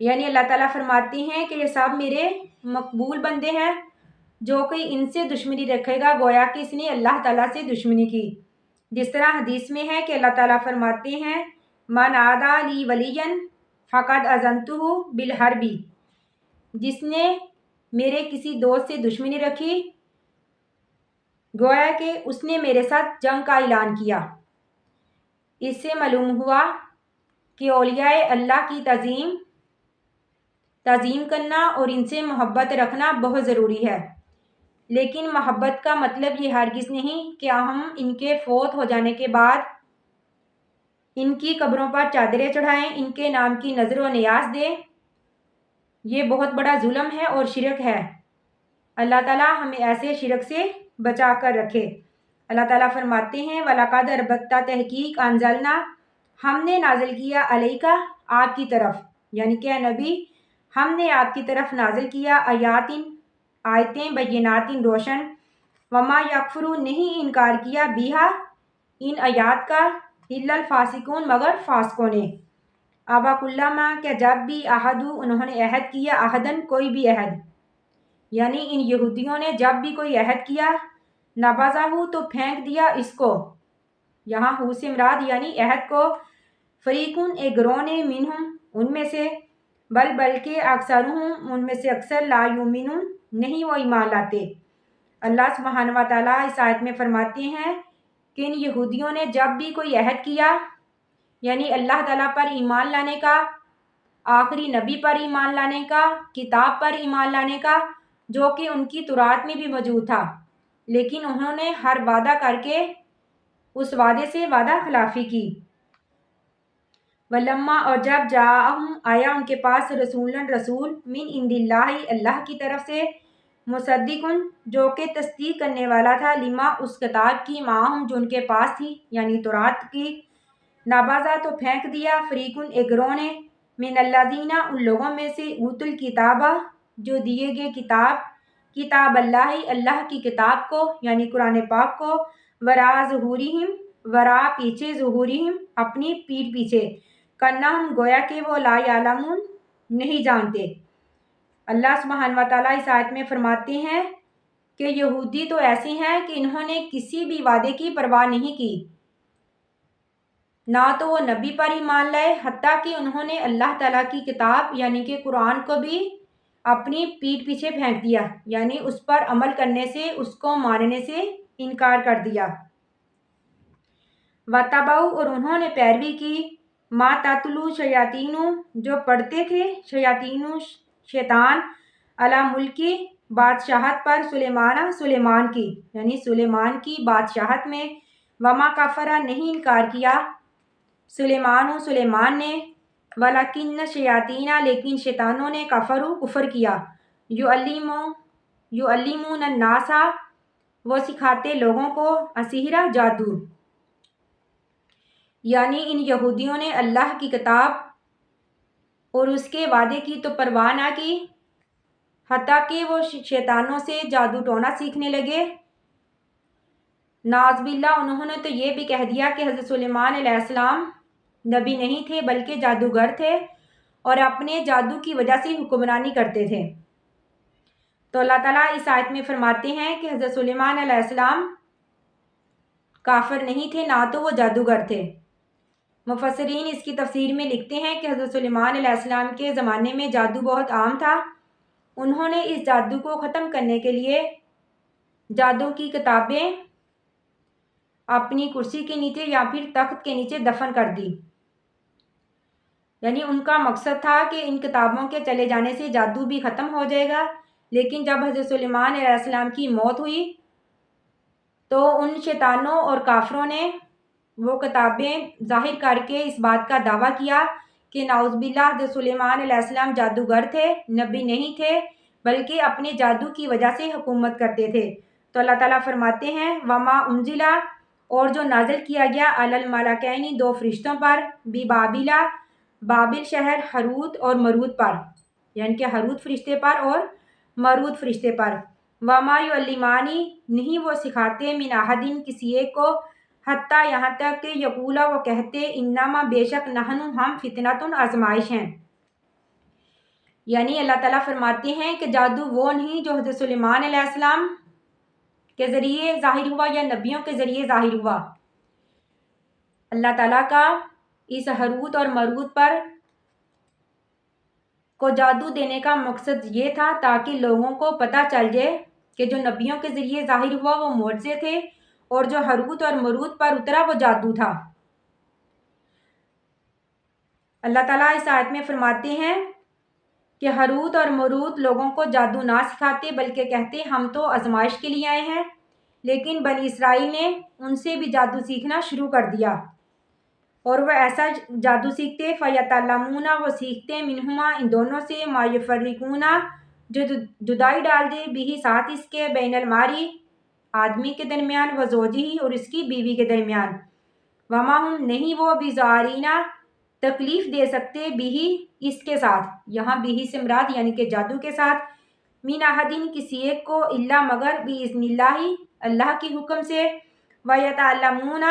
یعنی اللہ تعالیٰ فرماتے ہیں کہ یہ سب میرے مقبول بندے ہیں، جو کوئی ان سے دشمنی رکھے گا گویا کہ اس نے اللہ تعالیٰ سے دشمنی کی۔ جس طرح حدیث میں ہے کہ اللہ تعالیٰ فرماتے ہیں من عادی لی ولی فقد اذنتہ بالحرب، جس نے میرے کسی دوست سے دشمنی رکھی گویا کہ اس نے میرے ساتھ جنگ کا اعلان کیا۔ اس سے معلوم ہوا کہ اولیاء اللہ کی تعظیم کرنا اور ان سے محبت رکھنا بہت ضروری ہے، لیکن محبت کا مطلب یہ ہرگز نہیں کہ ہم ان کے فوت ہو جانے کے بعد ان کی قبروں پر چادریں چڑھائیں، ان کے نام کی نظر و نیاز دیں۔ یہ بہت بڑا ظلم ہے اور شرک ہے۔ اللہ تعالیٰ ہمیں ایسے شرک سے بچا کر رکھے۔ اللہ تعالیٰ فرماتے ہیں وَلَقَدْ أَرْبَتَّ تحقیق انزلنا، ہم نے نازل کیا علیکا آپ کی طرف، یعنی کہ نبی ہم نے آپ کی طرف نازل کیا آیتیں بینات روشن، وما یکفر نہیں انکار کیا بیہا ان آیات کا الا الفاسقون مگر فاسقوں نے۔ ابا کلما کہ جب بھی عہدو انہوں نے عہد کیا عہدن کوئی بھی عہد، یعنی ان یہودیوں نے جب بھی کوئی عہد کیا نبذہ تو پھینک دیا اس کو، یہاں ہو سے مراد یعنی عہد کو، فریقون ایک گروہ نے منہم ان میں سے، بلکہ اکثرہم ان میں سے اکثر لا یؤمنون نہیں وہ ایمان لاتے۔ اللہ سبحانہ و تعالیٰ اس آیت میں فرماتے ہیں کہ ان یہودیوں نے جب بھی کوئی عہد کیا یعنی اللہ تعالیٰ پر ایمان لانے کا، آخری نبی پر ایمان لانے کا، کتاب پر ایمان لانے کا جو کہ ان کی تورات میں بھی موجود تھا، لیکن انہوں نے ہر وعدہ کر کے اس وعدے سے وعدہ خلافی کی۔ ولما اور جب جاءہم آیا ان کے پاس رسول من عند اللہ اللہ کی طرف سے، مصدقن جو کہ تصدیق کرنے والا تھا، لما اس کتاب کی، معہم جو ان کے پاس تھی یعنی تورات کی، نبذہ تو پھینک دیا، فریقن ایک گروہ نے، من الذین ان لوگوں میں سے، اوت الکتاب جو دیے گئے کتاب اللہ اللہ کی کتاب کو یعنی قرآن پاک کو، وراء ظہورہم وراء پیچھے، ظہورہم اپنی پیٹھ پیچھے، کنہم گویا کہ وہ لا یعلمون نہیں جانتے۔ اللہ سبحانہ و تعالیٰ اس آیت میں فرماتے ہیں کہ یہودی تو ایسے ہیں کہ انہوں نے کسی بھی وعدے کی پرواہ نہیں کی، نہ تو وہ نبی پر ایمان لائے، حتیٰ کہ انہوں نے اللہ تعالیٰ کی کتاب یعنی کہ قرآن کو بھی اپنی پیٹھ پیچھے پھینک دیا، یعنی اس پر عمل کرنے سے، اس کو ماننے سے انکار کر دیا۔ وَتَبَعُوا اور انہوں نے پیروی کی، مَا تَتْلُو شیاطین جو پڑھتے تھے شیطان، علی ملکی بادشاہت پر، سلیمان کی یعنی سلیمان کی بادشاہت میں، وما کفر نہیں انکار کیا سلیمان نے، ولیکن شیاطین لیکن شیطانوں نے، کفر کیا، یعلمون الناس وہ سکھاتے لوگوں کو، السحر جادو، یعنی ان یہودیوں نے اللہ کی کتاب اور اس کے وعدے کی تو پرواہ نہ کی، حتیٰ کہ وہ شیطانوں سے جادو ٹونا سیکھنے لگے۔ نعوذ باللہ انہوں نے تو یہ بھی کہہ دیا کہ حضرت سلیمان علیہ السلام نبی نہیں تھے بلکہ جادوگر تھے اور اپنے جادو کی وجہ سے حکمرانی کرتے تھے۔ تو اللہ تعالیٰ اس آیت میں فرماتے ہیں کہ حضرت سلیمان علیہ السلام کافر نہیں تھے، نہ تو وہ جادوگر تھے۔ مفسرین اس کی تفسیر میں لکھتے ہیں کہ حضرت سلیمان علیہ السلام کے زمانے میں جادو بہت عام تھا، انہوں نے اس جادو کو ختم کرنے کے لیے جادو کی کتابیں اپنی کرسی کے نیچے یا پھر تخت کے نیچے دفن کر دی، یعنی ان کا مقصد تھا کہ ان کتابوں کے چلے جانے سے جادو بھی ختم ہو جائے گا۔ لیکن جب حضرت سلیمان علیہ السلام کی موت ہوئی تو ان شیطانوں اور کافروں نے وہ کتابیں ظاہر کر کے اس بات کا دعویٰ کیا کہ نعوذ باللہ حضرت سلیمان علیہ السلام جادوگر تھے، نبی نہیں تھے بلکہ اپنے جادو کی وجہ سے حکومت کرتے تھے۔ تو اللہ تعالیٰ فرماتے ہیں وما انزلا اور جو نازل کیا گیا علی الملکین دو فرشتوں پر، بابل بابل شہر، ہاروت اور ماروت پر، یعنی کہ ہاروت فرشتے پر اور ماروت فرشتے پر، وما یعلمان نہیں وہ سکھاتے من احد کسی ایک کو، حتیٰ یہاں تک کہ یقولا وہ کہتے انما بے شک نحن ہم فتنۃ آزمائش ہیں، یعنی اللہ تعالیٰ فرماتے ہیں کہ جادو وہ نہیں جو حضرت سلیمان علیہ السلام کے ذریعے ظاہر ہوا یا نبیوں کے ذریعے ظاہر ہوا۔ اللہ تعالیٰ کا اس ہاروت اور ماروت پر کو جادو دینے کا مقصد یہ تھا تاکہ لوگوں کو پتہ چل جائے کہ جو نبیوں کے ذریعے ظاہر ہوا وہ معجزے تھے اور جو ہاروت اور ماروت پر اترا وہ جادو تھا۔ اللہ تعالیٰ اس آیت میں فرماتے ہیں کہ ہاروت اور ماروت لوگوں کو جادو نہ سکھاتے بلکہ کہتے ہم تو آزمائش کے لیے آئے ہیں، لیکن بنی اسرائیل نے ان سے بھی جادو سیکھنا شروع کر دیا اور وہ ایسا جادو سیکھتے فَيَتَعَلَّمُونَ وہ سیکھتے منہما ان دونوں سے ما یفرقون جو جدائی ڈال دے بھی ساتھ اس کے بین الماری آدمی کے درمیان و زوجہی اور اس کی بیوی کے درمیان وما ہم نہیں وہ بِضَارِینَ تکلیف دے سکتے بھی اس کے ساتھ، یہاں بھی سے مراد یعنی کہ جادو کے ساتھ من احدین کسی ایک کو الا مگر باذن اللہ اللہ کی حکم سے ویتعلمون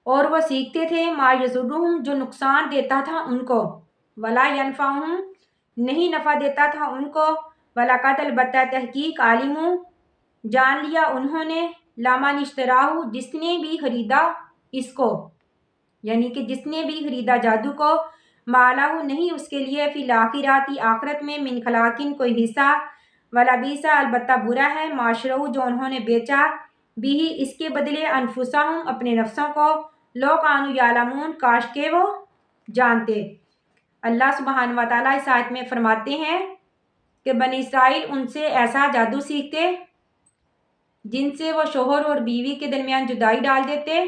اور وہ سیکھتے تھے ما یضرہم جو نقصان دیتا تھا ان کو ولا ینفعہم نہیں نفع دیتا تھا ان کو وَلَقَدْ البتہ تحقیق عالموں جان لیا انہوں نے لَمَنِ اشْتَرَاهُ جس نے بھی خریدا اس کو، یعنی کہ جس نے بھی خریدا جادو کو مالہ نہیں اس کے لیے فی الآخرۃ آخرت میں من خلاقن کوئی حصہ ولبیس البتہ برا ہے معاشرہ جو انہوں نے بیچا بھی اس کے بدلے انفسہم اپنے نفسوں کو لو کانوا یعلمون کاش کے وہ جانتے۔ اللہ سبحانہ و تعالیٰ اس آیت میں فرماتے ہیں کہ بنی اسرائیل ان سے ایسا جادو سیکھتے جن سے وہ شوہر اور بیوی کے درمیان جدائی ڈال دیتے،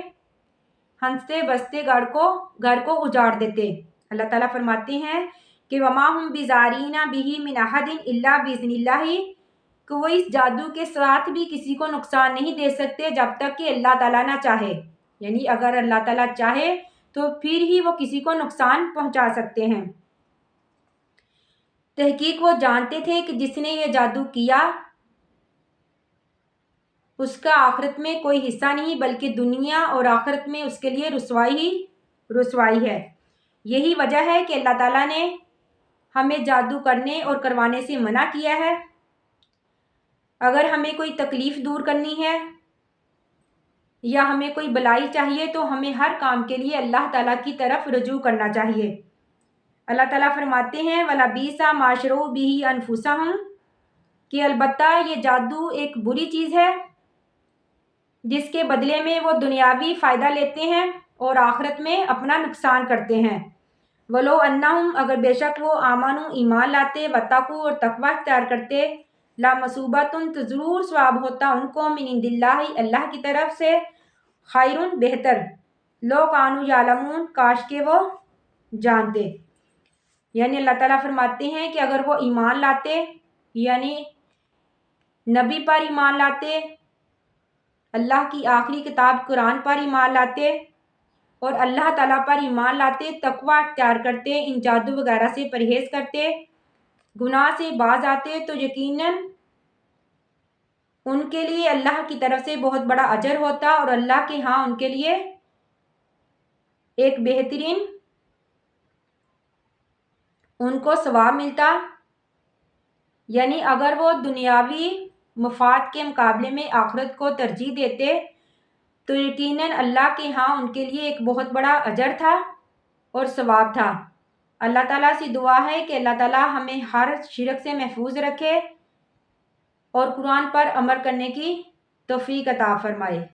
ہنستے بستے گھر کو اجاڑ دیتے۔ اللہ تعالیٰ فرماتے ہیں کہ وما ہم بِضَارِینَ بِهِ مِنْ أَحَدٍ إِلَّا بِإِذْنِ اللَّهِ کہ وہ اس جادو کے ساتھ بھی کسی کو نقصان نہیں دے سکتے جب تک کہ اللہ تعالیٰ نہ چاہے، یعنی اگر اللہ تعالیٰ چاہے تو پھر ہی وہ کسی کو نقصان پہنچا سکتے ہیں۔ تحقیق وہ جانتے تھے کہ جس نے یہ جادو کیا اس کا آخرت میں کوئی حصہ نہیں بلکہ دنیا اور آخرت میں اس کے لیے رسوائی ہی رسوائی ہے۔ یہی وجہ ہے کہ اللہ تعالیٰ نے ہمیں جادو کرنے اور کروانے سے منع کیا ہے۔ اگر ہمیں کوئی تکلیف دور کرنی ہے یا ہمیں کوئی بلائی چاہیے تو ہمیں ہر کام کے لیے اللہ تعالیٰ کی طرف رجوع کرنا چاہیے۔ اللہ تعالیٰ فرماتے ہیں وَلَبِئْسَ مَا شَرَوْا بِهِ أَنفُسَهُمْ کہ البتہ یہ جادو ایک بری چیز ہے جس کے بدلے میں وہ دنیاوی فائدہ لیتے ہیں اور آخرت میں اپنا نقصان کرتے ہیں۔ وَلَوْ أَنَّهُمْ اگر بے شک وہ آمنوا ایمان لاتے وَاتَّقُوا اور تقوی اختیار کرتے لَمَثُوبَةٌ تو ضرور ثواب ہوتا ان کو من عند اللہ اللہ کی طرف سے خیرٌ بہتر لو کانوا یعلمون کاش کے وہ جانتے۔ یعنی اللہ تعالیٰ فرماتے ہیں کہ اگر وہ ایمان لاتے یعنی نبی پر ایمان لاتے، اللہ کی آخری کتاب قرآن پر ایمان لاتے اور اللہ تعالیٰ پر ایمان لاتے، تقوی اختیار کرتے، ان جادو وغیرہ سے پرہیز کرتے، گناہ سے باز آتے تو یقیناً ان کے لیے اللہ کی طرف سے بہت بڑا اجر ہوتا اور اللہ کے ہاں ان کے لیے ایک بہترین ان کو ثواب ملتا۔ یعنی اگر وہ دنیاوی مفاد کے مقابلے میں آخرت کو ترجیح دیتے تو یقیناً اللہ کے ہاں ان کے لیے ایک بہت بڑا اجر تھا اور ثواب تھا۔ اللہ تعالیٰ سے دعا ہے کہ اللہ تعالیٰ ہمیں ہر شرک سے محفوظ رکھے اور قرآن پر عمل کرنے کی توفیق عطا فرمائے۔